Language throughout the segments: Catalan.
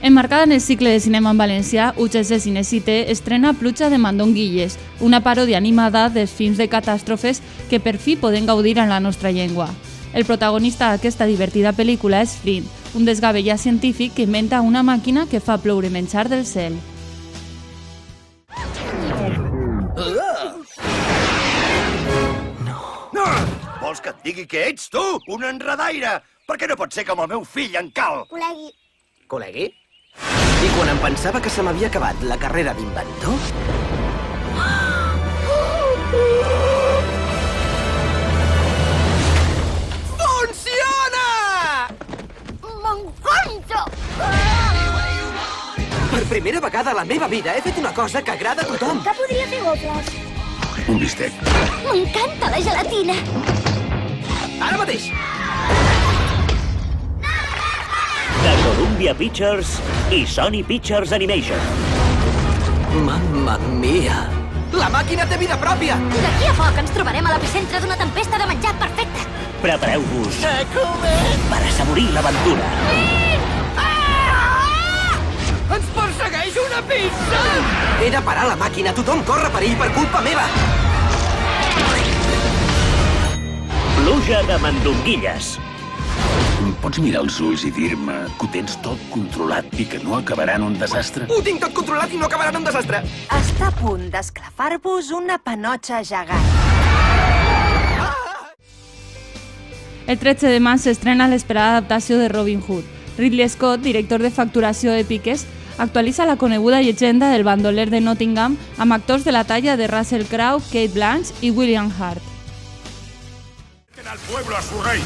Emmarcada en el cicle de cinema en valencià, UGC Cinecité estrena Pluja de Mandonguilles, una paròdia animada dels films de catàstrofes que per fi podem gaudir en la nostra llengua. El protagonista d'aquesta divertida pel·lícula és Flint, un desgavellà científic que inventa una màquina que fa ploure menjar del cel. No! Vols que et digui que ets tu, un enredaire? Perquè no pot ser com el meu fill, en Cal. Col·legui. Col·legui? I quan em pensava que se m'havia acabat la carrera d'inventor... Funciona! M'encanta! Per primera vegada a la meva vida he fet una cosa que agrada a tothom. Que podria fer gofres? Un bistec. M'encanta la gelatina. Ara mateix! De Columbia Pictures i Sony Pictures Animation. Mamma mia! La màquina té vida pròpia! D'aquí a poc ens trobarem a l'epicentre d'una tempesta de menjar perfecta. Prepareu-vos per assaborir l'aventura. Ens persegueix una pizza! He de parar la màquina. Tothom corre perill per culpa meva. Pluja de Mandonguilles. Pots mirar els ulls i dir-me que ho tens tot controlat i que no acabarà en un desastre? Ho tinc tot controlat i no acabarà en un desastre. Està a punt d'esclafar-vos una panotxa gegant. El 13 de maig s'estrena l'esperada adaptació de Robin Hood. Ridley Scott, director de facturació de piques, actualitza la coneguda llegenda del bandoler de Nottingham amb actors de la talla de Russell Crowe, Cate Blanchett i William Hurt. Al pueblo a su rey.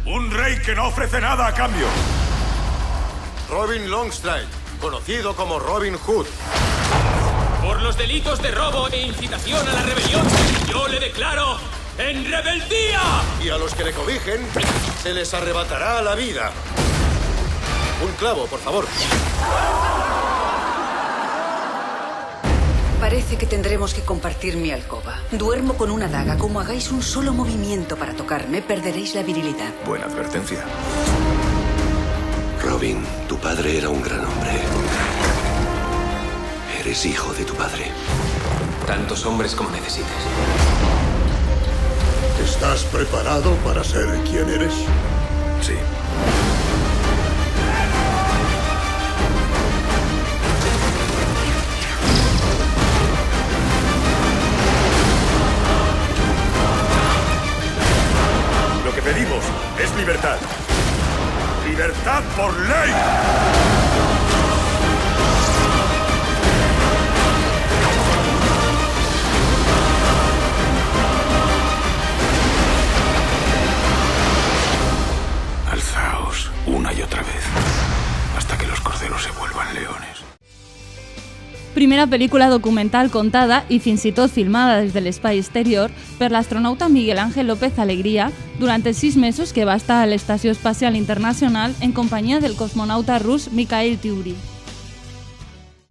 Un rey que no ofrece nada a cambio. Robin Longstride, conocido como Robin Hood. Por los delitos de robo e incitación a la rebelión, yo le declaro en rebeldía. Y a los que le cobijen, se les arrebatará la vida. Un clavo, por favor. Parece que tendremos que compartir mi alcoba. Duermo con una daga. Como hagáis un solo movimiento para tocarme, perderéis la virilidad. Buena advertencia. Robin, tu padre era un gran hombre. Eres hijo de tu padre. Tantos hombres como necesites. ¿Estás preparado para ser quien eres? Sí. Lo que pedimos es libertad. ¡Libertad por ley! Alzaos una y otra vez hasta que los corderos se vuelvan leones. Primera pel·lícula documental contada i fins i tot filmada des de l'espai exterior per l'astronauta Miguel Ángel López Alegría durant els 6 mesos que va estar a l'Estació Espacial Internacional en companyia del cosmonauta rus Mikhail Tyury.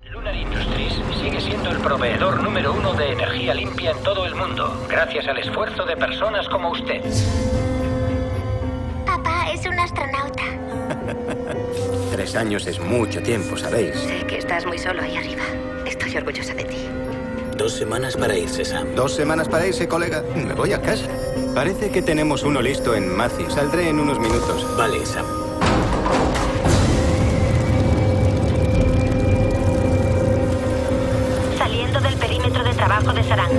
Lunar Industries sigue siendo el proveedor número 1 de energía limpia en todo el mundo, gracias al esfuerzo de personas como usted. Papá es un astronauta. 3 años es mucho tiempo, ¿sabéis? Sé que estás muy solo ahí arriba. Estoy orgullosa de ti. 2 semanas para irse, Sam. 2 semanas para irse, colega. Me voy a casa. Parece que tenemos uno listo en Macy. Saldré en unos minutos. Vale, Sam. Saliendo del perímetro de trabajo de Sarán.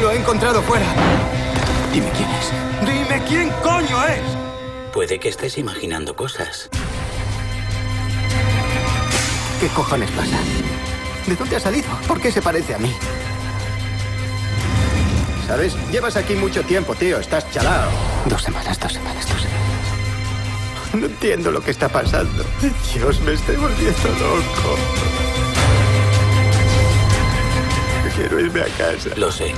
Lo he encontrado fuera. Dime quién es. ¡Dime quién coño es! Puede que estés imaginando cosas. ¿Qué cojones pasa? ¿De dónde ha salido? ¿Por qué se parece a mí? ¿Sabes? Llevas aquí mucho tiempo, tío. Estás chalao. 2 semanas. No entiendo lo que está pasando. Dios, me estoy volviendo loco. Quiero irme a casa. Lo sé.